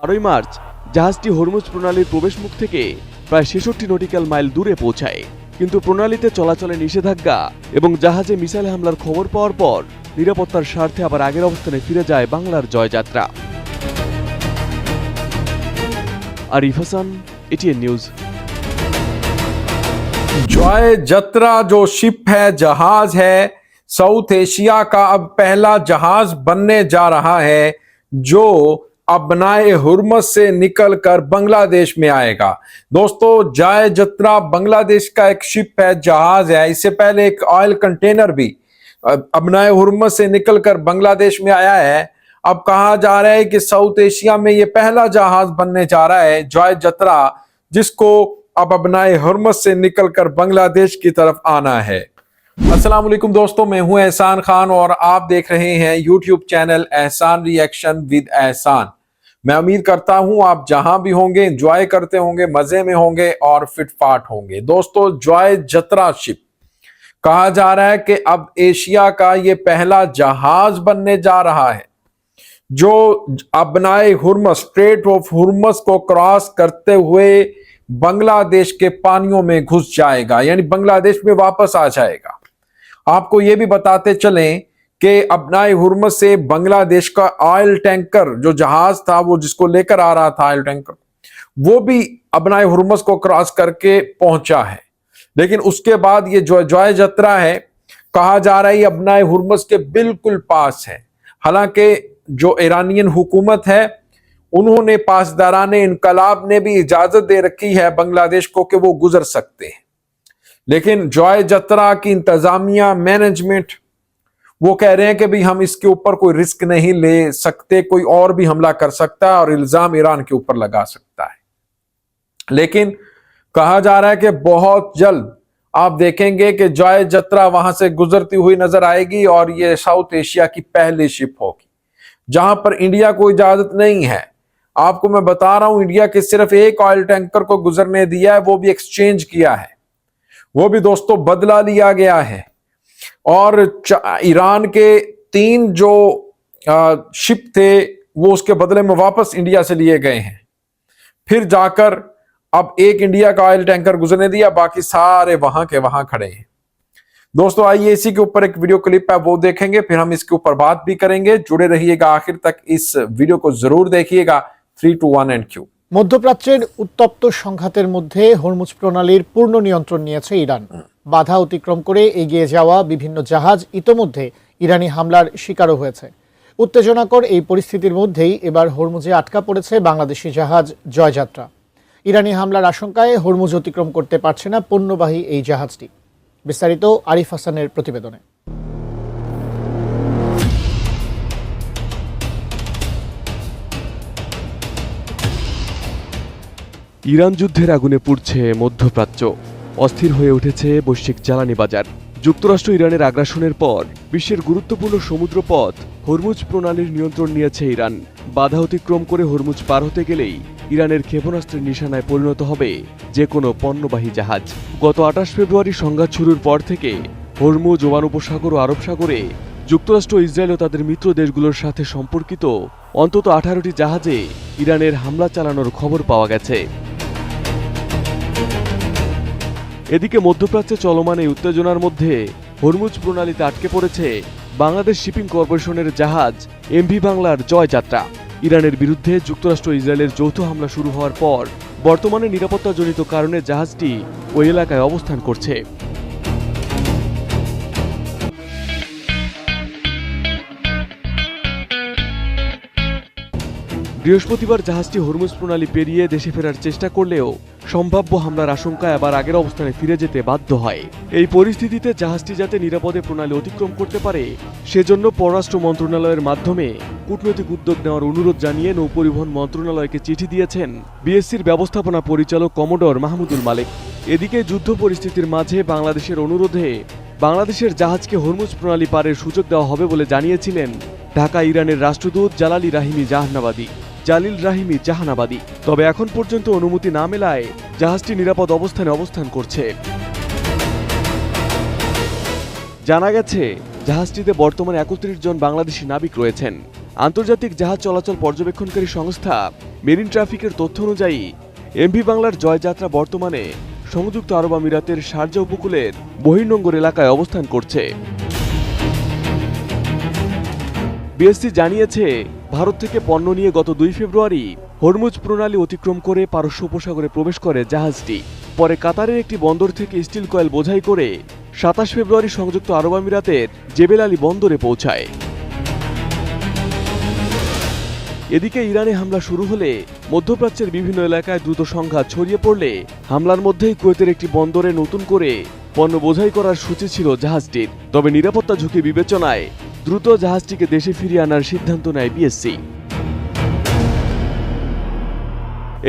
12 March জাহাজটি Hormuz প্রণালীর প্রবেশমুখ থেকে প্রায় 66 নটিক্যাল মাইল দূরে পৌঁছায়, কিন্তু প্রণালীতে চলাচলে নিষেধাজ্ঞা এবং জাহাজে মিসাইল হামলার খবর পাওয়ার পর নিরাপত্তার স্বার্থে আবার আগের অবস্থানে ফিরে যায় বাংলার জয়যাত্রা। Arif Hasan, ATN news. जॉय जत्रा जो शिप है, जहाज है, साउथ एशिया का अब पहला जहाज बनने जा रहा है जो अबनाए हुर्मस से निकलकर बांग्लादेश में आएगा। दोस्तों, जॉय जत्रा बांग्लादेश का एक शिप है, जहाज है। इससे पहले एक ऑयल कंटेनर भी अबनाए हुर्मस से निकलकर बांग्लादेश में आया है। अब कहा जा रहा है कि साउथ एशिया में यह पहला जहाज बनने जा रहा है, जॉय जत्रा, जिसको अब अबनाए हुर्मस से निकलकर बांग्लादेश की तरफ आना है। अस्सलाम वालेकुम दोस्तों, मैं हूं एहसान खान और आप देख रहे हैं यूट्यूब चैनल एहसान रिएक्शन विद एहसान। मैं उम्मीद करता हूं आप जहां भी होंगे एंजॉय करते होंगे, मजे में होंगे और फिटफाट होंगे। दोस्तों, जॉय जत्रा शिप कहा जा रहा है कि अब एशिया का ये पहला जहाज बनने जा रहा है जो अबनाए हुर्मस, स्ट्रेट ऑफ हुर्मस को क्रॉस करते हुए बांग्लादेश के पानियों में घुस जाएगा, यानी बांग्लादेश में वापस आ जाएगा। आपको यह भी बताते चलें कि अबनाए हुर्मस से बांग्लादेश का ऑयल टैंकर जो जहाज था, वो जिसको लेकर आ रहा था ऑयल टैंकर, वो भी अबनाए हुर्मस को क्रॉस करके पहुंचा है। लेकिन उसके बाद ये जो जॉय जत्रा है, कहा जा रहा है ये अबनाए हुर्मस के बिल्कुल पास है। हालांकि जो ईरानियन हुकूमत है, उन्होंने पासदाराने इनकलाब ने भी इजाजत दे रखी है बांग्लादेश को कि वो गुजर सकते हैं। लेकिन जॉय जत्रा की इंतजामिया, मैनेजमेंट, वो कह रहे हैं कि भाई हम इसके ऊपर कोई रिस्क नहीं ले सकते, कोई और भी हमला कर सकता है और इल्जाम ईरान के ऊपर लगा सकता है। लेकिन कहा जा रहा है कि बहुत जल्द आप देखेंगे कि जॉय जत्रा वहां से गुजरती हुई नजर आएगी और ये साउथ एशिया की पहली शिप होगी जहां पर इंडिया को इजाजत नहीं है। आपको मैं बता रहा हूं, इंडिया के सिर्फ एक ऑयल टैंकर को गुजरने दिया है, वो भी एक्सचेंज किया है, वो भी दोस्तों बदला लिया गया है। और ईरान के 3 जो शिप थे वो उसके बदले में वापस इंडिया से लिए गए हैं। फिर जाकर अब एक इंडिया का ऑयल टैंकर गुजरने दिया, बाकी सारे वहां के वहां खड़े हैं। दोस्तों, आइए इसी के ऊपर एक वीडियो क्लिप है, वो देखेंगे, फिर हम इसके ऊपर बात भी करेंगे। जुड़े रहिएगा आखिर तक, इस वीडियो को जरूर देखिएगा। 3, 2, 1 एंड क्यू। মধ্যপ্রাচ্যের উত্তপ্ত সংঘাতের মধ্যে হরমুজ প্রণালীর পূর্ণ নিয়ন্ত্রণ নিয়েছে ইরান। বাধা অতিক্রম করে এগিয়ে যাওয়া বিভিন্ন জাহাজ ইতোমধ্যে ইরানি হামলার শিকারও হয়েছে। উত্তেজনাকর এই পরিস্থিতির মধ্যেই এবার হরমুজে আটকা পড়েছে বাংলাদেশি জাহাজ জয়যাত্রা। ইরানি হামলার আশঙ্কায় হরমুজ অতিক্রম করতে পারছে না পণ্যবাহী এই জাহাজটি। বিস্তারিত আরিফ হাসানের প্রতিবেদনে। ইরান যুদ্ধের আগুনে পুড়ছে মধ্যপ্রাচ্য, অস্থির হয়ে উঠেছে বৈশ্বিক জ্বালানি বাজার। যুক্তরাষ্ট্র ইরানের আগ্রাসনের পর বিশ্বের গুরুত্বপূর্ণ সমুদ্রপথ হরমুজ প্রণালীর নিয়ন্ত্রণ নিয়েছে ইরান। বাধা অতিক্রম করে হরমুজ পার হতে গেলেই ইরানের ক্ষেপণাস্ত্রের নিশানায় পরিণত হবে যে কোনো পণ্যবাহী জাহাজ। গত 28 ফেব্রুয়ারি সংঘাত শুরুর পর থেকে হরমুজ, ওমান উপসাগর ও আরব সাগরে যুক্তরাষ্ট্র, ইসরায়েল ও তাদের মিত্র দেশগুলোর সাথে সম্পর্কিত অন্তত 18টি জাহাজে ইরানের হামলা চালানোর খবর পাওয়া গেছে। এদিকে মধ্যপ্রাচ্যে চলমান এই উত্তেজনার মধ্যে হরমুজ প্রণালীতে আটকে পড়েছে বাংলাদেশ শিপিং কর্পোরেশনের জাহাজ এমভি বাংলার জয়যাত্রা। ইরানের বিরুদ্ধে যুক্তরাষ্ট্র, ইসরায়েলের যৌথ হামলা শুরু হওয়ার পর বর্তমানে নিরাপত্তাজনিত কারণে জাহাজটি ওই এলাকায় অবস্থান করছে। বৃহস্পতিবার জাহাজটি হরমুজ প্রণালী পেরিয়ে দেশে ফেরার চেষ্টা করলেও সম্ভাব্য হামলার আশঙ্কায় আবার আগের অবস্থানে ফিরে যেতে বাধ্য হয়। এই পরিস্থিতিতে জাহাজটি যাতে নিরাপদে প্রণালী অতিক্রম করতে পারে সেজন্য পররাষ্ট্র মন্ত্রণালয়ের মাধ্যমে কূটনৈতিক উদ্যোগ নেওয়ার অনুরোধ জানিয়ে নৌপরিবহন মন্ত্রণালয়কে চিঠি দিয়েছেন বিএসসির ব্যবস্থাপনা পরিচালক কমোডর মাহমুদুল মালেক। এদিকে যুদ্ধ পরিস্থিতির মাঝে বাংলাদেশের অনুরোধে বাংলাদেশের জাহাজকে হরমুজ প্রণালী পারের সুযোগ দেওয়া হবে বলে জানিয়েছিলেন ঢাকা ইরানের রাষ্ট্রদূত জালিল রাহিমি জাহানাবাদী। তবে এখন পর্যন্ত অনুমতি না মেলায় জাহাজটি নিরাপদ অবস্থানে অবস্থান করছে। জানা গেছে জাহাজটিতে বর্তমানে 31 জন বাংলাদেশি নাবিক রয়েছেন। আন্তর্জাতিক জাহাজ চলাচল পর্যবেক্ষণকারী সংস্থা মেরিন ট্রাফিকের তথ্য অনুযায়ী এমভি বাংলার জয়যাত্রা বর্তমানে সংযুক্ত আরব আমিরাতের শারজা উপকূলের বহির্নোঙর এলাকায় অবস্থান করছে। বিএসসি জানিয়েছে, ভারত থেকে পণ্য নিয়ে গত 2 ফেব্রুয়ারি হরমুজ প্রণালী অতিক্রম করে পারস্য উপসাগরে প্রবেশ করে জাহাজটি। পরে কাতারের একটি বন্দর থেকে স্টিল কয়েল বোঝাই করে 27 ফেব্রুয়ারি সংযুক্ত আরব আমিরাতের জেবেল আলী বন্দরে পৌঁছায়। এদিকে ইরানে হামলা শুরু হলে মধ্যপ্রাচ্যের বিভিন্ন এলাকায় দ্রুত সংঘাত ছড়িয়ে পড়লে হামলার মধ্যেই কুয়েতের একটি বন্দরে নতুন করে পণ্য বোঝাই করার সূচি ছিল জাহাজটির। তবে নিরাপত্তা ঝুঁকি বিবেচনায় দ্রুত জাহাজটিকে দেশে ফিরিয়ে আনার সিদ্ধান্ত নেয় বিএসসি।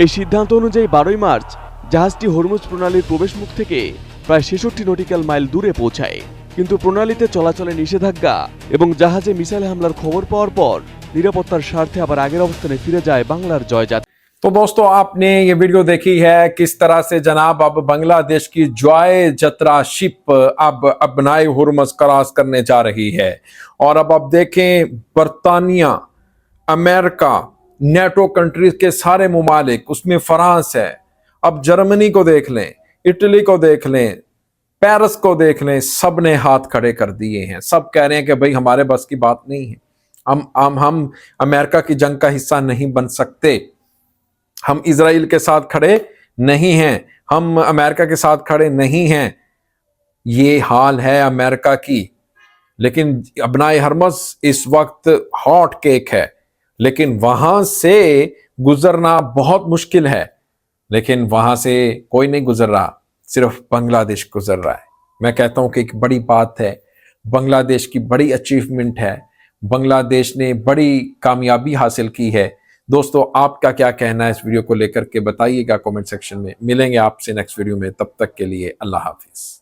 এই সিদ্ধান্ত অনুযায়ী 12 মার্চ জাহাজটি হরমুজ প্রণালীর প্রবেশমুখ থেকে প্রায় 66 নটিক্যাল মাইল দূরে পৌঁছায়। কিন্তু প্রণালীতে চলাচলে নিষেধাজ্ঞা এবং জাহাজে মিসাইল হামলার খবর পাওয়ার পর নিরাপত্তার স্বার্থে আবার আগের অবস্থানে ফিরে যায় বাংলার জয়যাত্রা। तो दोस्तों, आपने ये वीडियो देखी है किस तरह से जनाब अब बांग्लादेश की जॉय जत्रा शिप अब अपनाए हुर्मस क्रॉस करने जा रही है। और अब आप देखें, बर्तानिया, अमेरिका, नेटो कंट्रीज के सारे मुमालिक, उसमें फ्रांस है, अब जर्मनी को देख लें, इटली को देख लें, पेरिस को देख लें, सब ने हाथ खड़े कर दिए हैं। सब कह रहे हैं कि भाई हमारे बस की बात नहीं है, हम अमेरिका की जंग का हिस्सा नहीं बन सकते, हम इजराइल के साथ खड़े नहीं हैं, हम अमेरिका के साथ खड़े नहीं हैं। ये हाल है अमेरिका की। लेकिन अपनाए हरमस इस वक्त हॉट केक है, लेकिन वहां से गुजरना बहुत मुश्किल है। लेकिन वहां से कोई नहीं गुजर रहा, सिर्फ बांग्लादेश गुजर रहा है। मैं कहता हूं कि एक बड़ी बात है, बांग्लादेश की बड़ी अचीवमेंट है, बांग्लादेश ने बड़ी कामयाबी हासिल की है। दोस्तों, आपका क्या कहना है इस वीडियो को लेकर के बताइएगा कमेंट सेक्शन में। मिलेंगे आपसे नेक्स्ट वीडियो में, तब तक के लिए अल्लाह हाफिज।